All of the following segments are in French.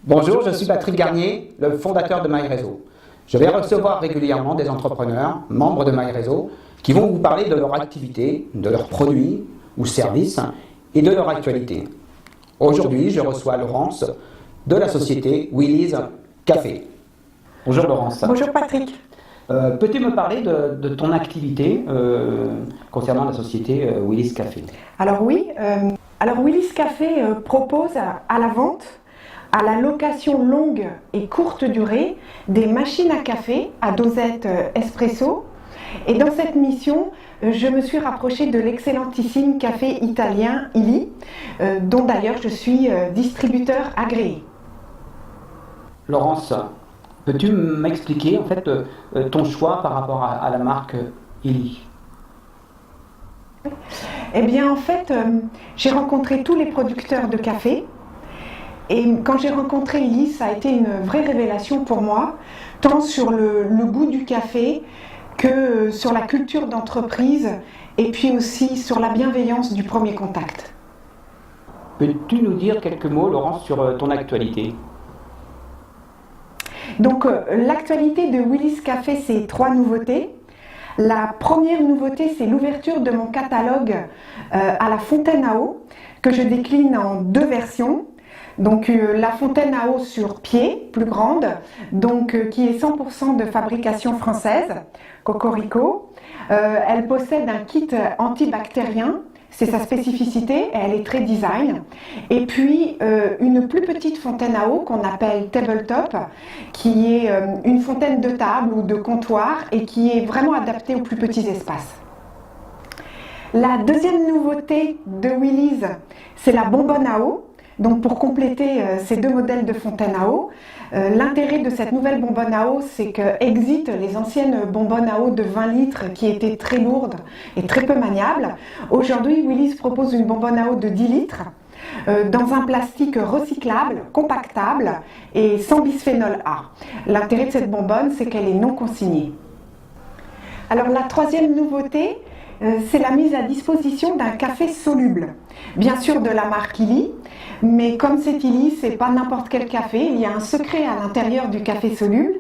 Bonjour, je suis Patrick Garnier, le fondateur de MyRéseau. Je vais recevoir régulièrement des entrepreneurs, membres de MyRéseau, qui vont vous parler de leur activité, de leurs produits ou services et de leur actualité. Aujourd'hui, je reçois Laurence de la société Willy's Café. Bonjour Laurence. Bonjour Patrick. Peux-tu me parler de ton activité concernant la société Willy's Café? Alors oui, Willy's Café propose à la vente, à la location longue et courte durée, des machines à café à dosette espresso. Et dans cette mission, je me suis rapprochée de l'excellentissime café italien Illy, dont d'ailleurs je suis distributeur agréé. Laurence, peux-tu m'expliquer en fait ton choix par rapport à la marque Illy? Eh bien en fait, j'ai rencontré tous les producteurs de café. Et quand j'ai rencontré Illy, ça a été une vraie révélation pour moi, tant sur le goût du café que sur la culture d'entreprise et puis aussi sur la bienveillance du premier contact. Peux-tu nous dire quelques mots, Laurence, sur ton actualité? Donc l'actualité de Willy's Café, c'est 3 nouveautés. La première nouveauté, c'est l'ouverture de mon catalogue à la fontaine à eau, que je décline en 2 versions. Donc la fontaine à eau sur pied, plus grande, qui est 100% de fabrication française, Cocorico. Elle possède un kit antibactérien, c'est sa spécificité, elle est très design. Et puis une plus petite fontaine à eau qu'on appelle tabletop, qui est une fontaine de table ou de comptoir et qui est vraiment adaptée aux plus petits espaces. La deuxième nouveauté de Willy's, c'est la bonbonne à eau. Donc pour compléter ces 2 modèles de fontaine à eau, l'intérêt de cette nouvelle bonbonne à eau, c'est qu'exit les anciennes bonbonnes à eau de 20 litres qui étaient très lourdes et très peu maniables. Aujourd'hui, Willy's propose une bonbonne à eau de 10 litres dans un plastique recyclable, compactable et sans bisphénol A. L'intérêt de cette bonbonne, c'est qu'elle est non consignée. Alors la troisième nouveauté, c'est la mise à disposition d'un café soluble, bien sûr de la marque Illy, mais comme c'est Illy, c'est pas n'importe quel café, il y a un secret à l'intérieur du café soluble.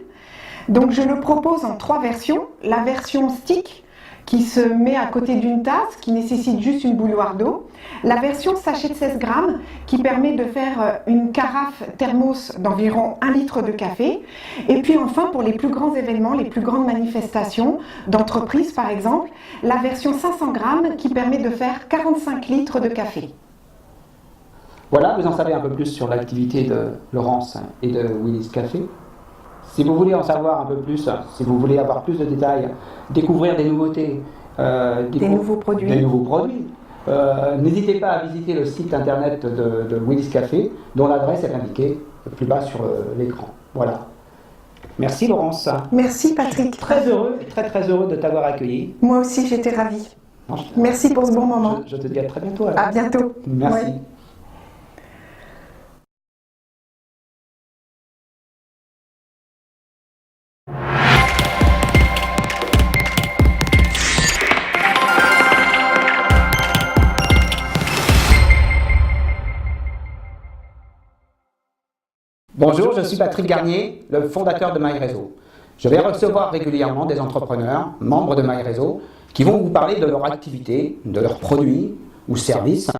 Donc je le propose en 3 versions, la version stick qui se met à côté d'une tasse, qui nécessite juste une bouilloire d'eau, la version sachet de 16 grammes qui permet de faire une carafe thermos d'environ 1 litre de café, et puis enfin pour les plus grands événements, les plus grandes manifestations d'entreprise par exemple, la version 500 grammes qui permet de faire 45 litres de café. Voilà, vous en savez un peu plus sur l'activité de Laurence et de Willy's Café. Si vous voulez en savoir un peu plus, si vous voulez avoir plus de détails, découvrir des nouveautés, des nouveaux produits, n'hésitez pas à visiter le site internet de Willy's Café, dont l'adresse est indiquée plus bas sur l'écran. Voilà. Merci Laurence. Merci Patrick. Très heureux, très heureux de t'avoir accueilli. Moi aussi j'étais ravie. Merci pour ce bon moment. Je te dis à très bientôt. Alors. À bientôt. Merci. Ouais. Bonjour, je suis Patrick Garnier, le fondateur de MyRéseau. Je vais recevoir régulièrement des entrepreneurs, membres de MyRéseau, qui vont vous parler de leur activité, de leurs produits ou services